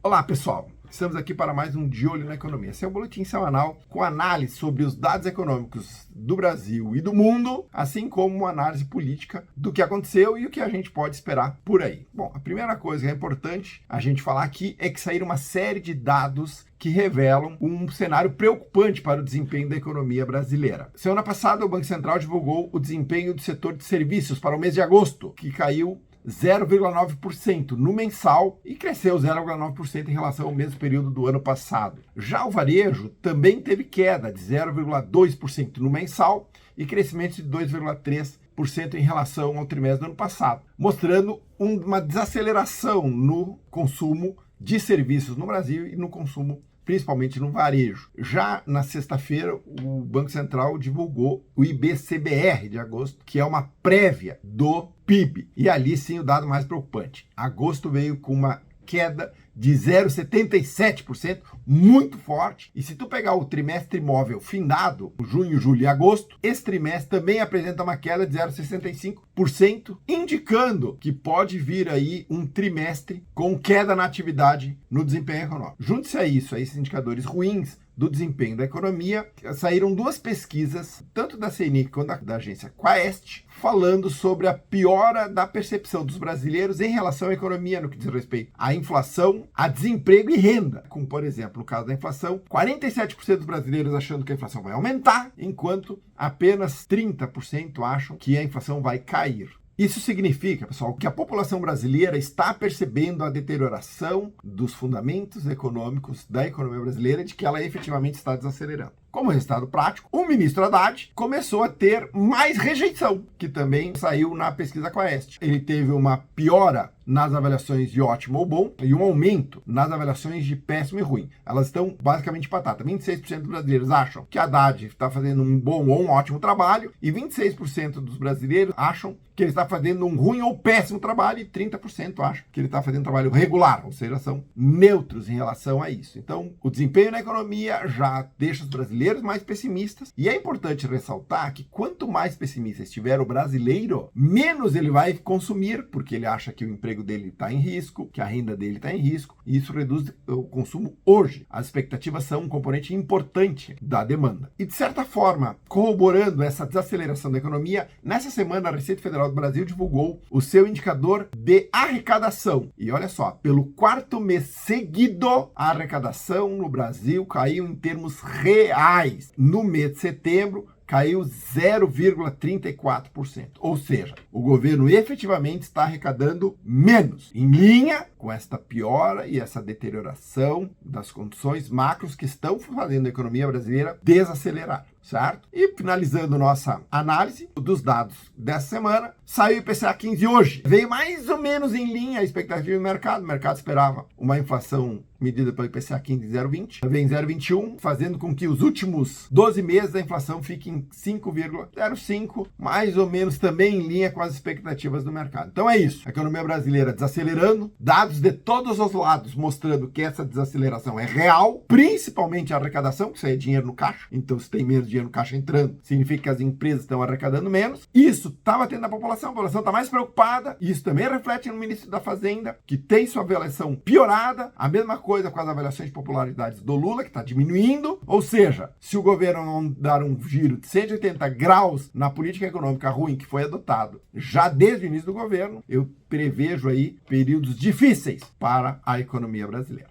Olá, pessoal. Estamos aqui para mais um De Olho na Economia. Esse é o boletim semanal com análise sobre os dados econômicos do Brasil e do mundo, assim como uma análise política do que aconteceu e o que a gente pode esperar por aí. Bom, a primeira coisa que é importante a gente falar aqui é que saíram uma série de dados que revelam um cenário preocupante para o desempenho da economia brasileira. Semana passada, o Banco Central divulgou o desempenho do setor de serviços para o mês de agosto, que caiu 0,9% no mensal e cresceu 0,9% em relação ao mesmo período do ano passado. Já o varejo também teve queda de 0,2% no mensal e crescimento de 2,3% em relação ao trimestre do ano passado, mostrando uma desaceleração no consumo de serviços no Brasil e no consumo principalmente no varejo. Já na sexta-feira, o Banco Central divulgou o IBCBR de agosto, que é uma prévia do PIB. E ali sim o dado mais preocupante. Agosto veio com uma queda de 0,77%, muito forte. E se tu pegar o trimestre móvel findado, junho, julho e agosto, esse trimestre também apresenta uma queda de 0,65%, indicando que pode vir aí um trimestre com queda na atividade no desempenho econômico. Junte-se a isso, a esses indicadores ruins do desempenho da economia, saíram duas pesquisas, tanto da CNI quanto da agência Quaest, falando sobre a piora da percepção dos brasileiros em relação à economia no que diz respeito à inflação, a desemprego e renda. Como, por exemplo, no caso da inflação, 47% dos brasileiros achando que a inflação vai aumentar, enquanto apenas 30% acham que a inflação vai cair. Isso significa, pessoal, que a população brasileira está percebendo a deterioração dos fundamentos econômicos da economia brasileira e de que ela efetivamente está desacelerando. Como resultado prático, o ministro Haddad começou a ter mais rejeição, que também saiu na pesquisa Quaest. Ele teve uma piora nas avaliações de ótimo ou bom e um aumento nas avaliações de péssimo e ruim. Elas estão basicamente empatadas. 26% dos brasileiros acham que Haddad está fazendo um bom ou um ótimo trabalho e 26% dos brasileiros acham que ele está fazendo um ruim ou péssimo trabalho e 30% acham que ele está fazendo um trabalho regular, ou seja, são neutros em relação a isso. Então, o desempenho na economia já deixa os brasileiros mais pessimistas, e é importante ressaltar que quanto mais pessimista estiver o brasileiro, menos ele vai consumir, porque ele acha que o emprego dele está em risco, que a renda dele está em risco, e isso reduz o consumo hoje. As expectativas são um componente importante da demanda. E de certa forma, corroborando essa desaceleração da economia, nessa semana a Receita Federal do Brasil divulgou o seu indicador de arrecadação. E olha só, pelo quarto mês seguido, a arrecadação no Brasil caiu em termos reais. No mês de setembro, caiu 0,34%. Ou seja, o governo efetivamente está arrecadando menos, em linha com esta piora e essa deterioração das condições macros que estão fazendo a economia brasileira desacelerar, certo? E finalizando nossa análise dos dados dessa semana, saiu o IPCA 15 hoje. Veio mais ou menos em linha a expectativa do mercado. O mercado esperava uma inflação medida pelo IPCA 15 de 0,20, vem 0,21, fazendo com que os últimos 12 meses da inflação fiquem 5,05, mais ou menos também em linha com as expectativas do mercado. Então é isso, a economia brasileira desacelerando, dados de todos os lados mostrando que essa desaceleração é real, principalmente a arrecadação, que isso aí é dinheiro no caixa, então se tem menos dinheiro no caixa entrando, significa que as empresas estão arrecadando menos. Isso está batendo na população, a população está mais preocupada, e isso também reflete no ministro da Fazenda, que tem sua avaliação piorada, a mesma coisa com as avaliações de popularidade do Lula, que está diminuindo. Ou seja, se o governo não dar um giro de 180 graus na política econômica ruim que foi adotado já desde o início do governo, eu prevejo aí períodos difíceis para a economia brasileira.